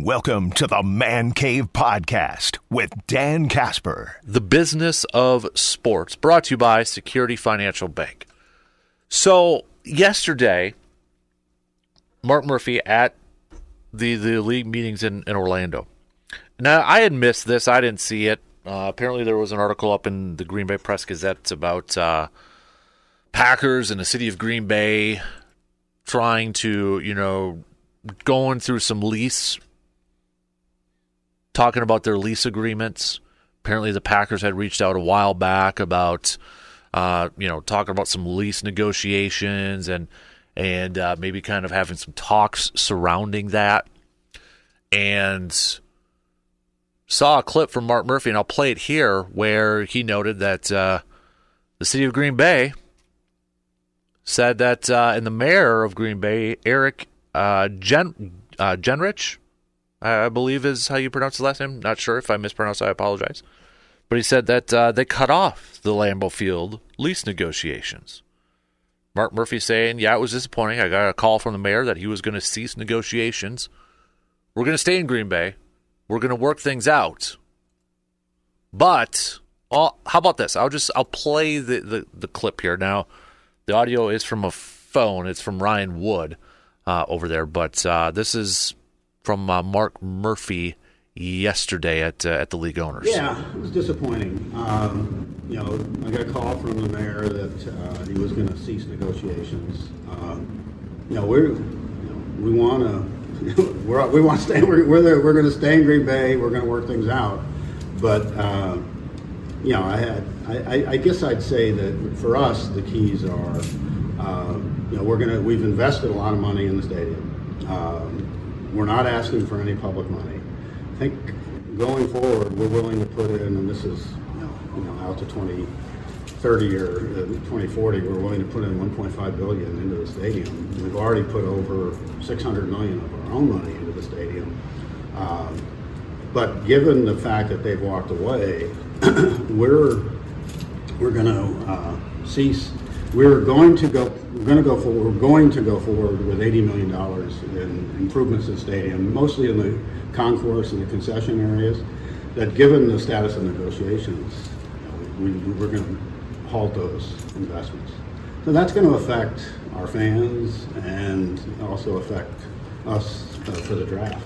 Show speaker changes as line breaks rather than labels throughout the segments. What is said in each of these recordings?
Welcome to the Man Cave Podcast with Dan Casper.
The Business of Sports, brought to you by Security Financial Bank. So, yesterday, Mark Murphy at the league meetings in Orlando. Now, I had missed this. I didn't see it. Apparently, there was an article up in the Green Bay Press-Gazette about Packers and the city of Green Bay trying to, going through some talking about their lease agreements. Apparently the Packers had reached out a while back about, talking about some lease negotiations and maybe kind of having some talks surrounding that. And saw a clip from Mark Murphy, and I'll play it here, where he noted that the city of Green Bay said that, and the mayor of Green Bay, Eric Genrich, I believe is how you pronounce his last name. Not sure. If I mispronounce, I apologize. But he said that they cut off the Lambeau Field lease negotiations. Mark Murphy saying, yeah, it was disappointing. I got a call from the mayor that he was going to cease negotiations. We're going to stay in Green Bay. We're going to work things out. But, how about this? I'll play the clip here. Now, the audio is from a phone. It's from Ryan Wood over there. But this is from Mark Murphy yesterday at the league owners.
Yeah, it was disappointing. I got a call from the mayor that he was going to cease negotiations. We want to we want to stay. We're there. We're going to stay in Green Bay. We're going to work things out. But I guess I'd say that for us the keys are we've invested a lot of money in the stadium. We're not asking for any public money. I think going forward, we're willing to put in, and this is out to 2030 or 2040, we're willing to put in $1.5 billion into the stadium. We've already put over $600 million of our own money into the stadium. But given the fact that they've walked away, we're going to cease. We're going to go forward with $80 million in improvements to the stadium, mostly in the concourse and the concession areas. That, given the status of negotiations, we're going to halt those investments. So that's going to affect our fans and also affect us for the draft.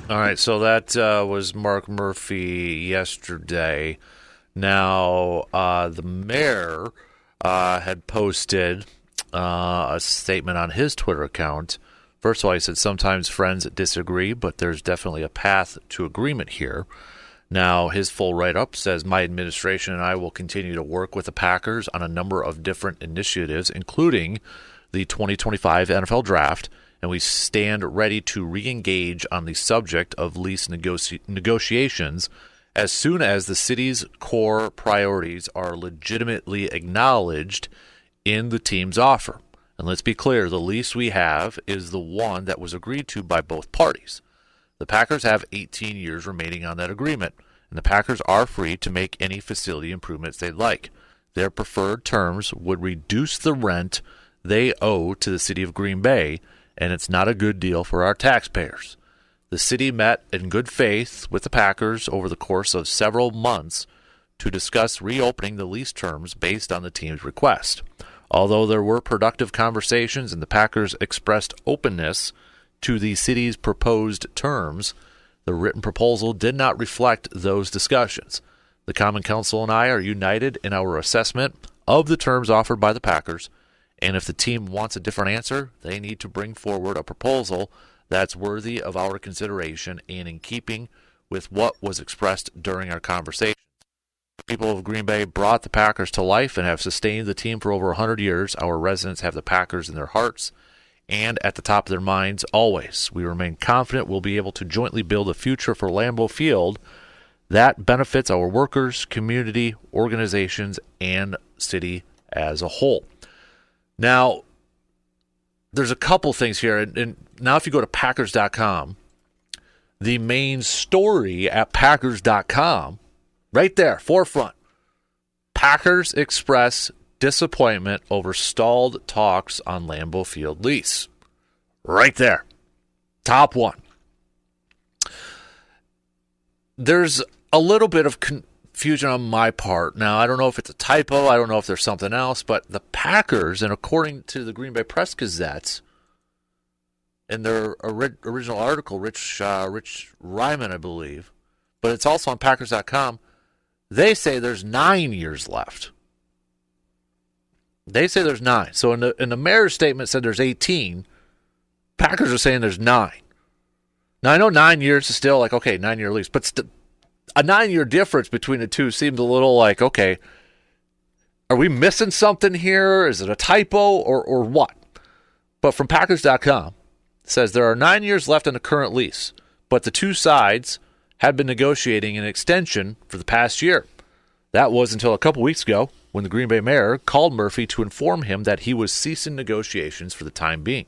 All right, so that was Mark Murphy yesterday. Now, the mayor had posted a statement on his Twitter account. First of all, he said, sometimes friends disagree, but there's definitely a path to agreement here. Now, his full write-up says, my administration and I will continue to work with the Packers on a number of different initiatives, including the 2025 NFL Draft, and we stand ready to re-engage on the subject of lease negotiations as soon as the city's core priorities are legitimately acknowledged in the team's offer. And let's be clear, the lease we have is the one that was agreed to by both parties. The Packers have 18 years remaining on that agreement, and the Packers are free to make any facility improvements they'd like. Their preferred terms would reduce the rent they owe to the city of Green Bay, and it's not a good deal for our taxpayers. The city met in good faith with the Packers over the course of several months to discuss reopening the lease terms based on the team's request. Although there were productive conversations and the Packers expressed openness to the city's proposed terms, the written proposal did not reflect those discussions. The Common Council and I are united in our assessment of the terms offered by the Packers, and if the team wants a different answer, they need to bring forward a proposal that's worthy of our consideration and in keeping with what was expressed during our conversation. The people of Green Bay brought the Packers to life and have sustained the team for over 100 years. Our residents have the Packers in their hearts and at the top of their minds always. We remain confident we'll be able to jointly build a future for Lambeau Field that benefits our workers, community, organizations, and city as a whole. Now, there's a couple things here, and now if you go to Packers.com, the main story at Packers.com, right there, forefront, Packers express disappointment over stalled talks on Lambeau Field lease. Right there, top one. there's a little bit of confusion on my part. Now, I don't know if it's a typo. I don't know if there's something else. But the Packers, and according to the Green Bay Press Gazette, in their original article, Rich Ryman, I believe, but it's also on Packers.com, they say there's 9 years left. They say there's 9. So in the mayor's statement said there's 18. Packers are saying there's 9. Now, I know 9 years is still like, okay, 9-year lease, but a 9-year difference between the two seems a little like, okay, are we missing something here? Is it a typo or what? But from Packers.com, it says there are 9 years left on the current lease, but the two sides had been negotiating an extension for the past year. That was until a couple weeks ago when the Green Bay mayor called Murphy to inform him that he was ceasing negotiations for the time being.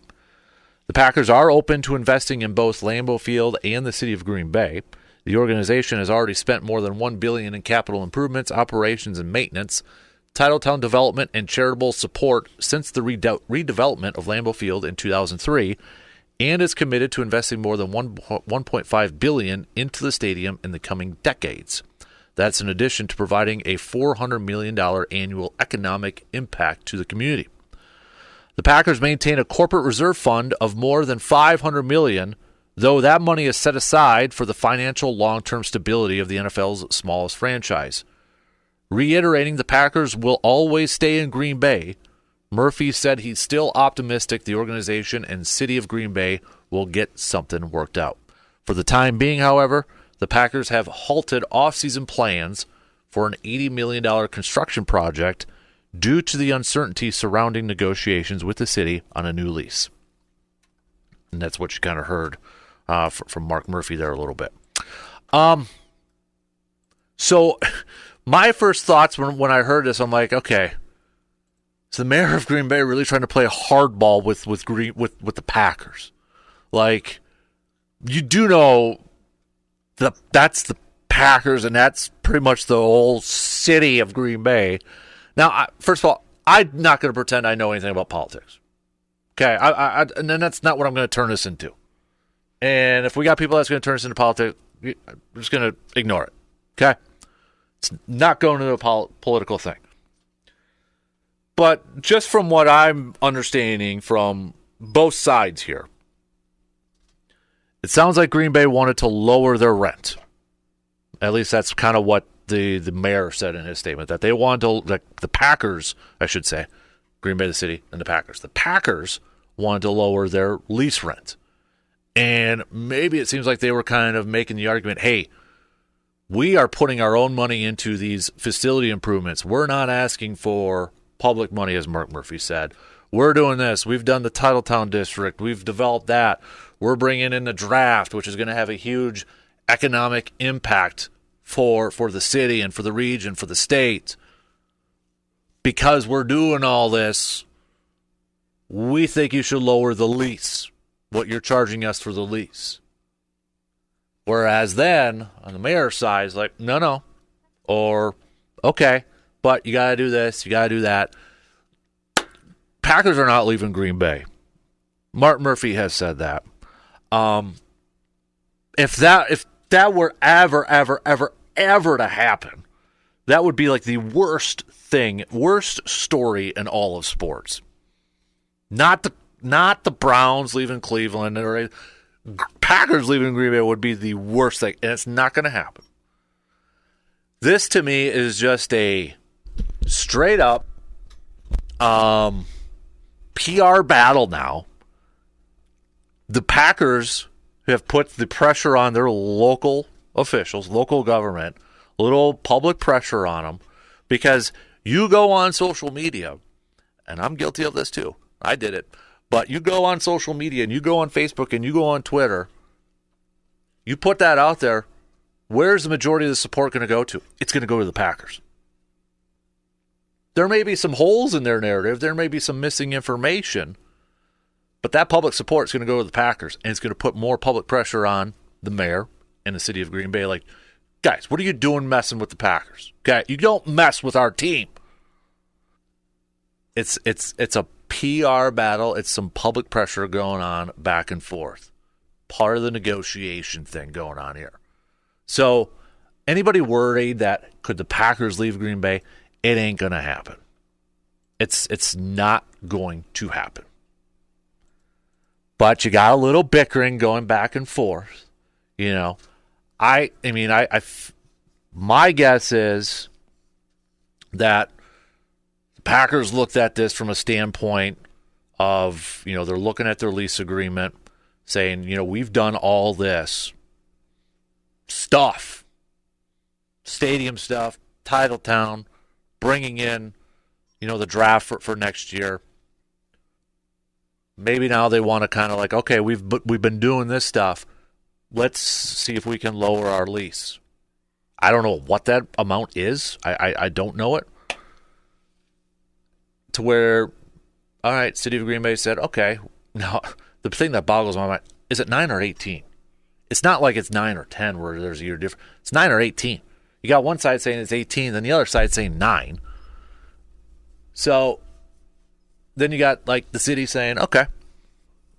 The Packers are open to investing in both Lambeau Field and the city of Green Bay. The organization has already spent more than $1 billion in capital improvements, operations, and maintenance, Titletown development, and charitable support since the redevelopment of Lambeau Field in 2003, and is committed to investing more than $1.5 billion into the stadium in the coming decades. That's in addition to providing a $400 million annual economic impact to the community. The Packers maintain a corporate reserve fund of more than $500 million, though that money is set aside for the financial long-term stability of the NFL's smallest franchise. Reiterating the Packers will always stay in Green Bay, Murphy said he's still optimistic the organization and city of Green Bay will get something worked out. For the time being, however, the Packers have halted off-season plans for an $80 million construction project due to the uncertainty surrounding negotiations with the city on a new lease. And that's what you kind of heard from Mark Murphy there a little bit. So my first thoughts when I heard this, I'm like, okay, is the mayor of Green Bay really trying to play hardball with the Packers? Like, you do know that's the Packers, and that's pretty much the whole city of Green Bay. Now, first of all, I'm not going to pretend I know anything about politics. Okay, and then that's not what I'm going to turn this into. And if we got people that's going to turn this into politics, I'm just going to ignore it. Okay, it's not going into a political thing. But just from what I'm understanding from both sides here, it sounds like Green Bay wanted to lower their rent. At least that's kind of what the mayor said in his statement, that they wanted to, like the Packers, I should say, Green Bay, the city, and the Packers. The Packers wanted to lower their lease rent. And maybe it seems like they were kind of making the argument, hey, we are putting our own money into these facility improvements. We're not asking for public money, as Mark Murphy said. We're doing this. We've done the Titletown district. We've developed that. We're bringing in the draft, which is going to have a huge economic impact for the city and for the region, for the state. Because we're doing all this, we think you should lower the lease, what you're charging us for the lease. Whereas then, on the mayor's side, it's like, no. Or, okay, but you got to do this, you got to do that. Packers are not leaving Green Bay. Mark Murphy has said that. If that were ever to happen, that would be like the worst story in all of sports. Not the Browns leaving Cleveland, or Packers leaving Green Bay would be the worst thing, and it's not going to happen. This to me is just a straight up PR battle now. The Packers have put the pressure on their local officials, local government, a little public pressure on them, because you go on social media, and I'm guilty of this too. I did it. But you go on social media, and you go on Facebook, and you go on Twitter, you put that out there, where's the majority of the support going to go to? It's going to go to the Packers. There may be some holes in their narrative. There may be some missing information. But that public support is going to go to the Packers, and it's going to put more public pressure on the mayor and the city of Green Bay. Like, guys, what are you doing messing with the Packers? Okay, you don't mess with our team. It's a PR battle. It's some public pressure going on back and forth. Part of the negotiation thing going on here. So anybody worried that could the Packers leave Green Bay? It ain't going to happen. It's not going to happen. But you got a little bickering going back and forth. You know, my guess is that the Packers looked at this from a standpoint of, they're looking at their lease agreement saying, we've done all this stuff, stadium stuff, Titletown, bringing in, the draft for next year. Maybe now they want to kind of like, okay, we've been doing this stuff. Let's see if we can lower our lease. I don't know what that amount is. I don't know it. To where, all right, City of Green Bay said, okay. Now, the thing that boggles my mind, is it 9 or 18? It's not like it's 9 or 10 where there's a year difference. It's 9 or 18. You got one side saying it's 18, then the other side saying 9. So then you got like the city saying, okay,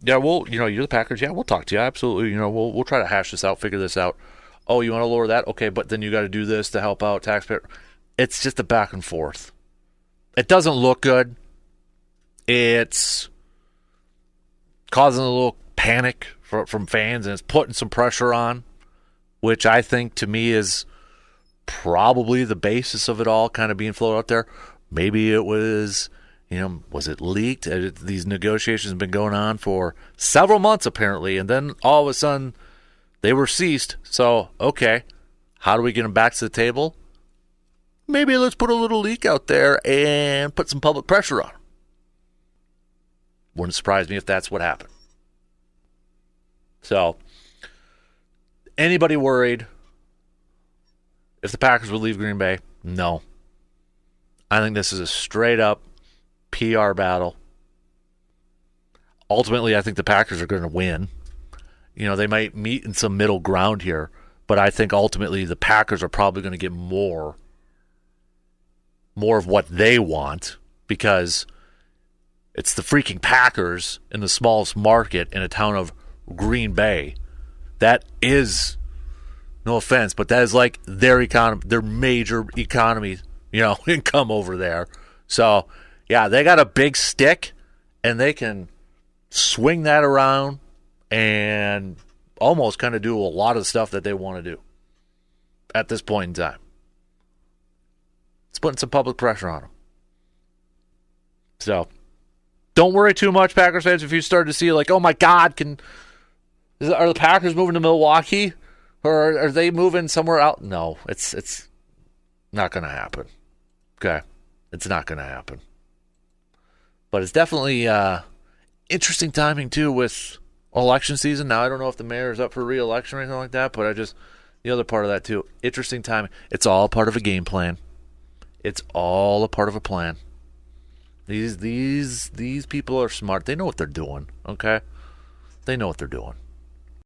yeah, you're the Packers. Yeah, we'll talk to you. Absolutely. We'll try to hash this out, figure this out. Oh, you want to lower that? Okay, but then you got to do this to help out taxpayer. It's just a back and forth. It doesn't look good. It's causing a little panic from fans, and it's putting some pressure on, which I think to me is probably the basis of it all kind of being floated out there. Maybe it was, was it leaked? These negotiations have been going on for several months apparently, and then all of a sudden they were ceased. So, okay, how do we get them back to the table? Maybe let's put a little leak out there and put some public pressure on them. Wouldn't surprise me if that's what happened. So, anybody worried if the Packers would leave Green Bay? No. I think this is a straight-up PR battle. Ultimately, I think the Packers are going to win. They might meet in some middle ground here, but I think ultimately the Packers are probably going to get more of what they want, because it's the freaking Packers in the smallest market in a town of Green Bay. That is, no offense, but that is like their economy, their major economy, income over there. So, yeah, they got a big stick, and they can swing that around and almost kind of do a lot of the stuff that they want to do at this point in time. It's putting some public pressure on them. So, don't worry too much, Packers fans, if you start to see like, oh my God, are the Packers moving to Milwaukee? Or are they moving somewhere out? No, it's not going to happen. Okay? It's not going to happen. But it's definitely interesting timing, too, with election season. Now, I don't know if the mayor is up for re-election or anything like that, but the other part of that, too, interesting timing. It's all part of a game plan. It's all a part of a plan. These people are smart. They know what they're doing, okay? They know what they're doing.